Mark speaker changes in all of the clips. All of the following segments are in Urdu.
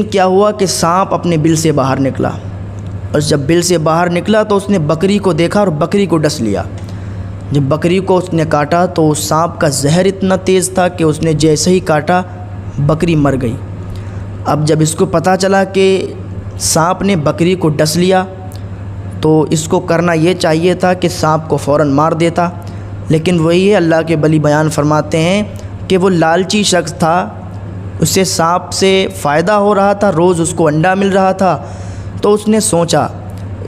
Speaker 1: کیا ہوا کہ سانپ اپنے بل سے باہر نکلا، اور جب بل سے باہر نکلا تو اس نے بکری کو دیکھا اور بکری کو ڈس لیا۔ جب بکری کو اس نے کاٹا تو اس سانپ کا زہر اتنا تیز تھا کہ اس نے جیسے ہی کاٹا بکری مر گئی۔ اب جب اس کو پتہ چلا کہ سانپ نے بکری کو ڈس لیا تو اس کو کرنا یہ چاہیے تھا کہ سانپ کو فوراً مار دیتا، لیکن وہی ہے اللہ کے ولی بیان فرماتے ہیں کہ وہ لالچی شخص تھا، اس سے سانپ سے فائدہ ہو رہا تھا، روز اس کو انڈا مل رہا تھا، تو اس نے سوچا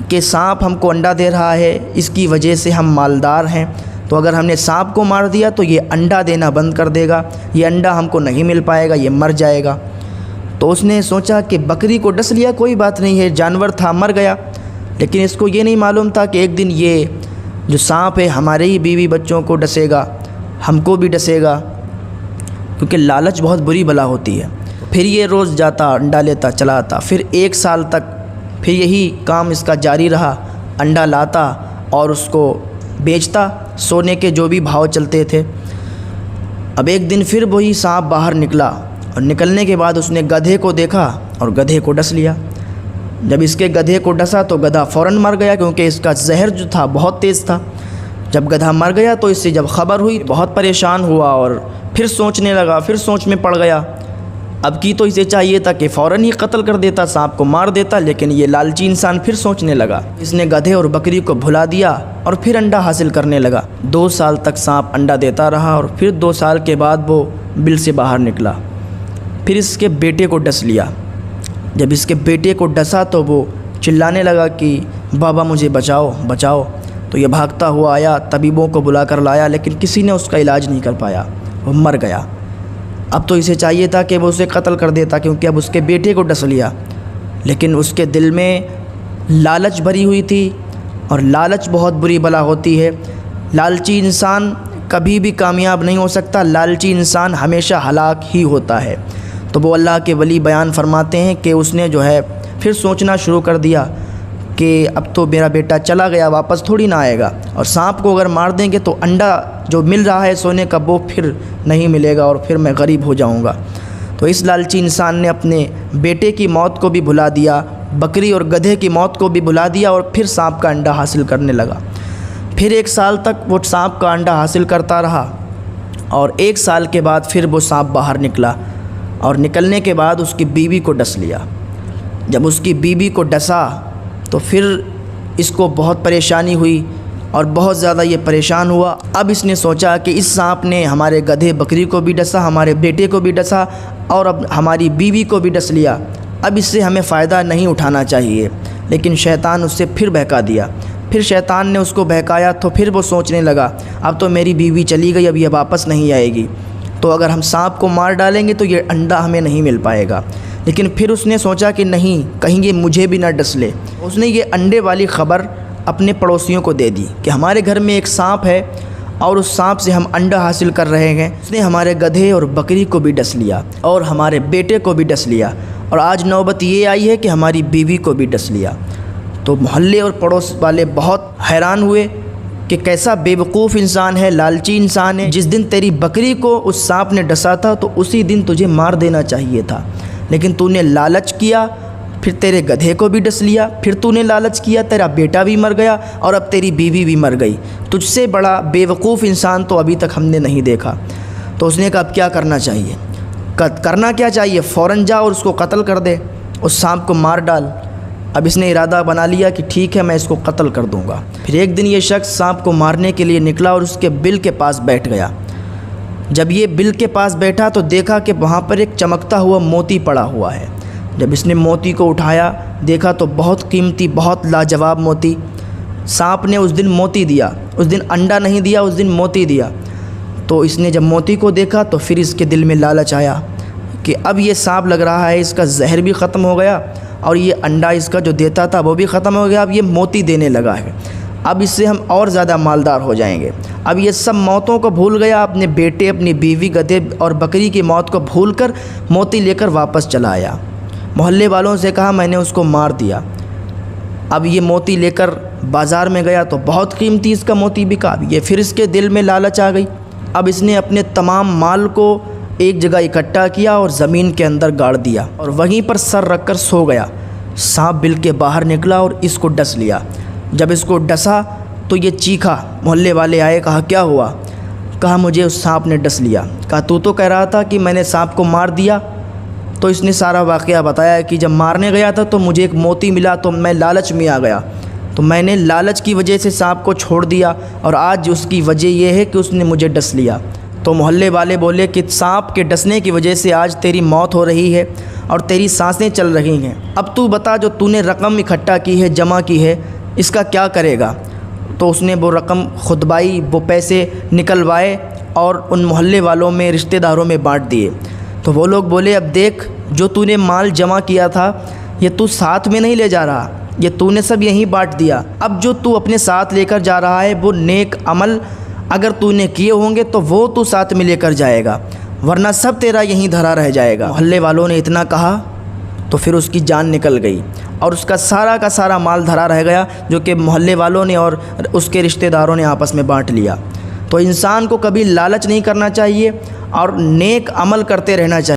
Speaker 1: کہ سانپ ہم کو انڈا دے رہا ہے، اس کی وجہ سے ہم مالدار ہیں، تو اگر ہم نے سانپ کو مار دیا تو یہ انڈا دینا بند کر دے گا، یہ انڈا ہم کو نہیں مل پائے گا، یہ مر جائے گا۔ تو اس نے سوچا کہ بکری کو ڈس لیا کوئی بات نہیں ہے، جانور تھا مر گیا، لیکن اس کو یہ نہیں معلوم تھا کہ ایک دن یہ جو سانپ ہے ہمارے ہی بیوی بچوں کو ڈسے گا، ہم کو بھی ڈسے گا، کیونکہ لالچ بہت بری بلا ہوتی ہے۔ پھر یہ روز جاتا انڈا لیتا چلا آتا، پھر 1 سال تک پھر یہی کام اس کا جاری رہا، انڈا لاتا اور اس کو بیچتا، سونے کے جو بھی بھاؤ چلتے تھے۔ اب ایک دن پھر وہی سانپ باہر نکلا، اور نکلنے کے بعد اس نے گدھے کو دیکھا اور گدھے کو ڈس لیا۔ جب اس کے گدھے کو ڈسا تو گدھا فوراً مر گیا، کیونکہ اس کا زہر جو تھا بہت تیز تھا۔ جب گدھا مر گیا تو اس سے جب خبر ہوئی بہت پریشان ہوا اور پھر سوچنے لگا، پھر سوچ میں پڑ گیا۔ اب کی تو اسے چاہیے تھا کہ فوراً ہی قتل کر دیتا، سانپ کو مار دیتا، لیکن یہ لالچی انسان پھر سوچنے لگا۔ اس نے گدھے اور بکری کو بھلا دیا اور پھر انڈا حاصل کرنے لگا۔ 2 سال تک سانپ انڈا دیتا رہا، اور پھر 2 سال کے بعد وہ بل سے باہر نکلا۔ پھر اس کے بیٹے کو ڈس لیا۔ جب اس کے بیٹے کو ڈسا تو وہ چلانے لگا کہ بابا مجھے بچاؤ بچاؤ، تو یہ بھاگتا ہوا آیا، طبیبوں کو بلا کر لایا، لیکن کسی نے اس کا علاج نہیں کر پایا، وہ مر گیا۔ اب تو اسے چاہیے تھا کہ وہ اسے قتل کر دیتا، کیونکہ اب اس کے بیٹے کو ڈس لیا، لیکن اس کے دل میں لالچ بھری ہوئی تھی، اور لالچ بہت بری بلا ہوتی ہے۔ لالچی انسان کبھی بھی کامیاب نہیں ہو سکتا، لالچی انسان ہمیشہ ہلاک ہی ہوتا ہے۔ تو وہ اللہ کے ولی بیان فرماتے ہیں کہ اس نے جو ہے پھر سوچنا شروع کر دیا کہ اب تو میرا بیٹا چلا گیا، واپس تھوڑی نہ آئے گا، اور سانپ کو اگر مار دیں گے تو انڈا جو مل رہا ہے سونے کا وہ پھر نہیں ملے گا، اور پھر میں غریب ہو جاؤں گا۔ تو اس لالچی انسان نے اپنے بیٹے کی موت کو بھی بھلا دیا، بکری اور گدھے کی موت کو بھی بھلا دیا، اور پھر سانپ کا انڈا حاصل کرنے لگا۔ پھر 1 سال تک وہ سانپ کا انڈا حاصل کرتا رہا، اور 1 سال کے بعد پھر وہ سانپ باہر نکلا، اور نکلنے کے بعد اس کی بیوی کو ڈس لیا۔ جب اس کی بیوی کو ڈسا تو پھر اس کو بہت پریشانی ہوئی، اور بہت زیادہ یہ پریشان ہوا۔ اب اس نے سوچا کہ اس سانپ نے ہمارے گدھے بکری کو بھی ڈسا، ہمارے بیٹے کو بھی ڈسا، اور اب ہماری بیوی کو بھی ڈس لیا، اب اس سے ہمیں فائدہ نہیں اٹھانا چاہیے۔ لیکن شیطان اس سے پھر بہکا دیا۔ پھر شیطان نے اس کو بہکایا تو پھر وہ سوچنے لگا اب تو میری بیوی چلی گئی، اب یہ واپس نہیں آئے گی، تو اگر ہم سانپ کو مار ڈالیں گے تو یہ انڈا ہمیں نہیں مل پائے گا۔ لیکن پھر اس نے سوچا کہ نہیں، کہیں یہ مجھے بھی نہ ڈس لے۔ اس نے یہ انڈے والی خبر اپنے پڑوسیوں کو دے دی کہ ہمارے گھر میں ایک سانپ ہے، اور اس سانپ سے ہم انڈا حاصل کر رہے ہیں۔ اس نے ہمارے گدھے اور بکری کو بھی ڈس لیا، اور ہمارے بیٹے کو بھی ڈس لیا، اور آج نوبت یہ آئی ہے کہ ہماری بیوی کو بھی ڈس لیا۔ تو محلے اور پڑوس والے بہت حیران ہوئے کہ کیسا بے وقوف انسان ہے، لالچی انسان ہے۔ جس دن تیری بکری کو اس سانپ نے ڈسا تھا تو اسی دن تجھے مار دینا چاہیے تھا، لیکن تو نے لالچ کیا، پھر تیرے گدھے کو بھی ڈس لیا، پھر تو نے لالچ کیا، تیرا بیٹا بھی مر گیا، اور اب تیری بیوی بھی مر گئی۔ تجھ سے بڑا بے وقوف انسان تو ابھی تک ہم نے نہیں دیکھا۔ تو اس نے کہا اب کیا کرنا چاہیے؟ کرنا کیا چاہیے؟ فوراً جا اور اس کو قتل کر دے، اس سانپ کو مار ڈال۔ اب اس نے ارادہ بنا لیا کہ ٹھیک ہے، میں اس کو قتل کر دوں گا۔ پھر ایک دن یہ شخص سانپ کو مارنے کے لیے نکلا اور اس کے بل کے پاس بیٹھ گیا۔ جب یہ بل کے پاس بیٹھا تو دیکھا کہ وہاں پر ایک چمکتا ہوا موتی پڑا ہوا ہے۔ جب اس نے موتی کو اٹھایا دیکھا تو بہت قیمتی، بہت لاجواب موتی۔ سانپ نے اس دن موتی دیا، اس دن انڈا نہیں دیا، اس دن موتی دیا۔ تو اس نے جب موتی کو دیکھا تو پھر اس کے دل میں لالچ آیا کہ اب یہ سانپ لگ رہا ہے اس کا زہر بھی ختم ہو گیا، اور یہ انڈا اس کا جو دیتا تھا وہ بھی ختم ہو گیا، اب یہ موتی دینے لگا ہے، اب اس سے ہم اور زیادہ مالدار ہو جائیں گے۔ اب یہ سب موتوں کو بھول گیا، اپنے بیٹے، اپنی بیوی، گدھے اور بکری کی موت کو بھول کر موتی لے کر واپس چلا آیا۔ محلے والوں سے کہا میں نے اس کو مار دیا۔ اب یہ موتی لے کر بازار میں گیا تو بہت قیمتی اس کا موتی بکا۔ یہ پھر اس کے دل میں لالچ آ گئی۔ اب اس نے اپنے تمام مال کو ایک جگہ اکٹھا کیا اور زمین کے اندر گاڑ دیا اور وہیں پر سر رکھ کر سو گیا۔ سانپ بل کے باہر نکلا اور اس کو ڈس لیا۔ جب اس کو ڈسا تو یہ چیخا، محلے والے آئے، کہا کیا ہوا؟ کہا مجھے اس سانپ نے ڈس لیا۔ کہا تو کہہ رہا تھا کہ میں نے سانپ کو مار دیا۔ تو اس نے سارا واقعہ بتایا کہ جب مارنے گیا تھا تو مجھے ایک موتی ملا تو میں لالچ میں آ گیا، تو میں نے لالچ کی وجہ سے سانپ کو چھوڑ دیا اور آج اس کی وجہ یہ ہے کہ اس نے مجھے ڈس لیا۔ تو محلے والے بولے کہ سانپ کے ڈسنے کی وجہ سے آج تیری موت ہو رہی ہے اور تیری سانسیں چل رہی ہیں، اب تو بتا جو تو نے رقم اکٹھا کی ہے، جمع کی ہے، اس کا کیا کرے گا؟ تو اس نے وہ رقم خطبائی، وہ پیسے نکلوائے اور ان محلے والوں میں، رشتہ داروں میں بانٹ دیے۔ تو وہ لوگ بولے اب دیکھ جو تو نے مال جمع کیا تھا یہ تو ساتھ میں نہیں لے جا رہا، یہ تو نے سب یہیں بانٹ دیا، اب جو تو اپنے ساتھ لے کر جا رہا ہے وہ نیک عمل اگر تو نے کیے ہوں گے تو وہ تو ساتھ میں لے کر جائے گا، ورنہ سب تیرا یہیں دھرا رہ جائے گا۔ محلے والوں نے اتنا کہا تو پھر اس کی جان نکل گئی اور اس کا سارا مال دھرا رہ گیا جو کہ محلے والوں نے اور اس کے رشتہ داروں نے آپس میں بانٹ لیا۔ تو انسان کو کبھی لالچ نہیں کرنا چاہیے اور نیک عمل کرتے رہنا چاہیے۔